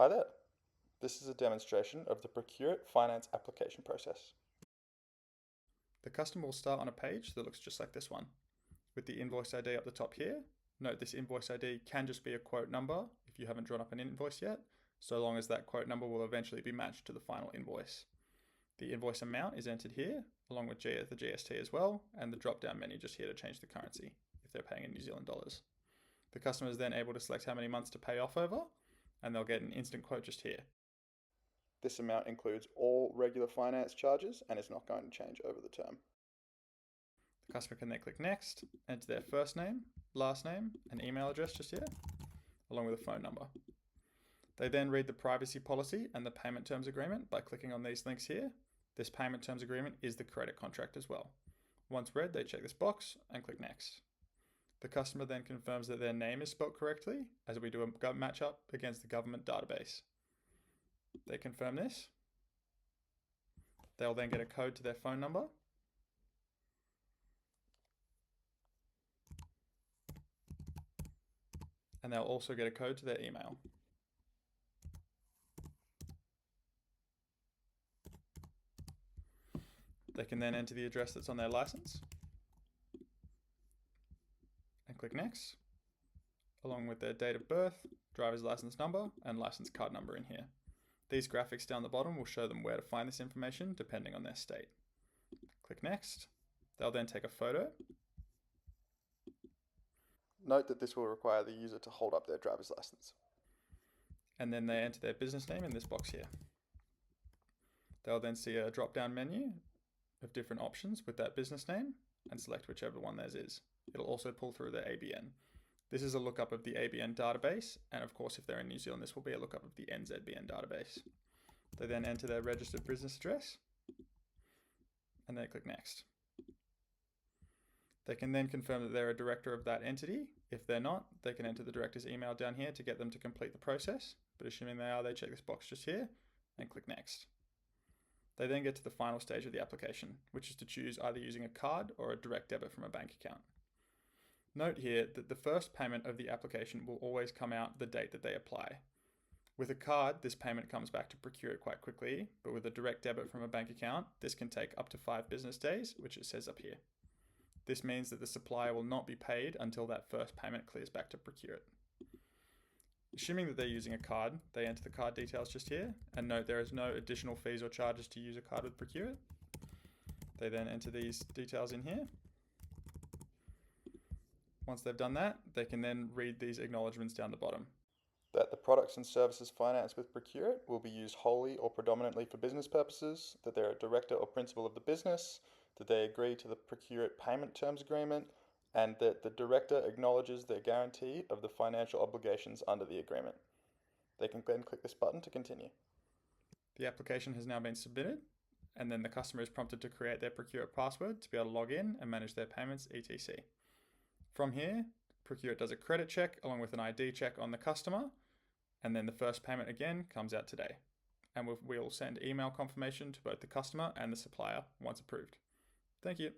Hi there. This is a demonstration of the Procuret finance application process. The customer will start on a page that looks just like this one, with the invoice ID up the top here. Note this invoice ID can just be a quote number if you haven't drawn up an invoice yet, so long as that quote number will eventually be matched to the final invoice. The invoice amount is entered here, along with the GST as well, and the drop-down menu just here to change the currency if they're paying in New Zealand dollars. The customer is then able to select how many months to pay off over, and they'll get an instant quote just here. This amount includes all regular finance charges and is not going to change over the term. The customer can then click next, enter their first name, last name, and email address just here, along with a phone number. They then read the privacy policy and the payment terms agreement by clicking on these links here. This payment terms agreement is the credit contract as well. Once read, they check this box and click next. The customer then confirms that their name is spelled correctly, as we do a match up against the government database. They confirm this. They'll then get a code to their phone number. And they'll also get a code to their email. They can then enter the address that's on their license and click next, along with their date of birth, driver's license number, and license card number in here. These graphics down the bottom will show them where to find this information depending on their state. Click next. They'll then take a photo. Note that this will require the user to hold up their driver's license. And then they enter their business name in this box here. They'll then see a drop-down menu of different options with that business name and select whichever one theirs is. It'll also pull through their ABN. This is a lookup of the ABN database, and of course if they're in New Zealand this will be a lookup of the NZBN database. They then enter their registered business address and they click next. They can then confirm that they're a director of that entity. If they're not, they can enter the director's email down here to get them to complete the process, but assuming they are, they check this box just here and click next. They then get to the final stage of the application, which is to choose either using a card or a direct debit from a bank account. Note here that the first payment of the application will always come out the date that they apply. With a card, this payment comes back to Procuret quite quickly, but with a direct debit from a bank account, this can take up to 5 business days, which it says up here. This means that the supplier will not be paid until that first payment clears back to Procuret. Assuming that they're using a card, they enter the card details just here, and note there is no additional fees or charges to use a card with Procuret. They then enter these details in here. Once they've done that, they can then read these acknowledgements down the bottom. That the products and services financed with Procuret will be used wholly or predominantly for business purposes, that they're a director or principal of the business, that they agree to the Procuret payment terms agreement, and that the director acknowledges their guarantee of the financial obligations under the agreement. They can then click this button to continue. The application has now been submitted, and then the customer is prompted to create their Procuret password to be able to log in and manage their payments, etc. From here, Procuret does a credit check along with an ID check on the customer, and then the first payment again comes out today. And we'll send email confirmation to both the customer and the supplier once approved. Thank you.